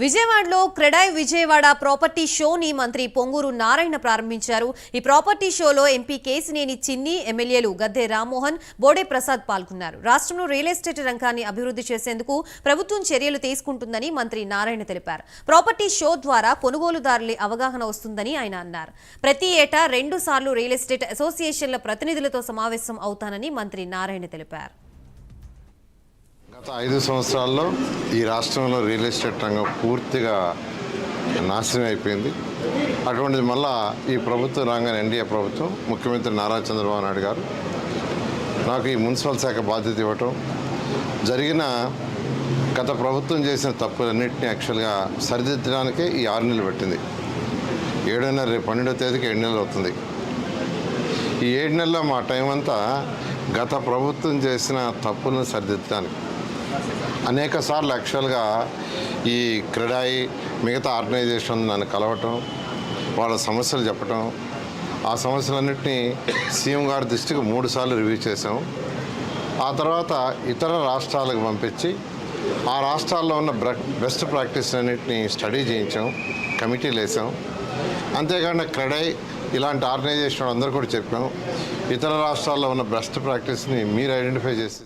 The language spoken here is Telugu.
విజయవాడలో క్రెడాయ్ విజయవాడ ప్రాపర్టీ షోని మంత్రి పొంగూరు నారాయణ ప్రారంభించారు. ఈ ప్రాపర్టీ షోలో ఎంపీ కేసినేని చిన్ని, ఎమ్మెల్యేలు గద్దె రామ్మోహన్, బోడే ప్రసాద్ పాల్గొన్నారు. రాష్ట్రంలో రియల్ ఎస్టేట్ రంగాన్ని అభివృద్ధి చేసేందుకు ప్రభుత్వం చర్యలు తీసుకుంటుందని మంత్రి నారాయణ తెలిపారు. ప్రాపర్టీ షో ద్వారా కొనుగోలుదారుల అవగాహన వస్తుందని ఆయన అన్నారు. ప్రతి ఏటా 2 సార్లు రియల్ ఎస్టేట్ అసోసియేషన్ల ప్రతినిధులతో సమావేశం అవుతానని మంత్రి నారాయణ తెలిపారు. గత 5 సంవత్సరాల్లో ఈ రాష్ట్రంలో రియల్ ఎస్టేట్ రంగం పూర్తిగా నాశనం అయిపోయింది. అటువంటిది మళ్ళా ఈ ప్రభుత్వం రాగానే ఎన్డీఏ ప్రభుత్వం, ముఖ్యమంత్రి నారా చంద్రబాబు నాయుడు గారు నాకు ఈ మున్సిపల్ శాఖ బాధ్యత ఇవ్వటం జరిగిన గత ప్రభుత్వం చేసిన తప్పులన్నింటినీ యాక్చువల్గా సరిదిద్దడానికే ఈ 6 నెలలు పెట్టింది. 7 నెలలు, రేపు 12వ తేదీకి 7 నెలలు అవుతుంది. ఈ 7 నెలల్లో మా టైం అంతా గత ప్రభుత్వం చేసిన తప్పులను సరిదిద్దడానికి అనేక సార్లు యాక్చువల్గా ఈ క్రెడాయి మిగతా ఆర్గనైజేషన్ నన్ను కలవటం, వాళ్ళ సమస్యలు చెప్పటం, ఆ సమస్యలన్నింటినీ సీఎం గారి దృష్టికి 3 సార్లు రివ్యూ చేసాం. ఆ తర్వాత ఇతర రాష్ట్రాలకు పంపించి ఆ రాష్ట్రాల్లో ఉన్న బెస్ట్ ప్రాక్టీస్ అన్నింటినీ స్టడీ చేయించాం, కమిటీలు వేసాం. అంతేకాకుండా క్రెడాయి ఇలాంటి ఆర్గనైజేషన్ అందరూ కూడా చెప్పాం, ఇతర రాష్ట్రాల్లో ఉన్న బెస్ట్ ప్రాక్టీస్ని మీరు ఐడెంటిఫై చేసి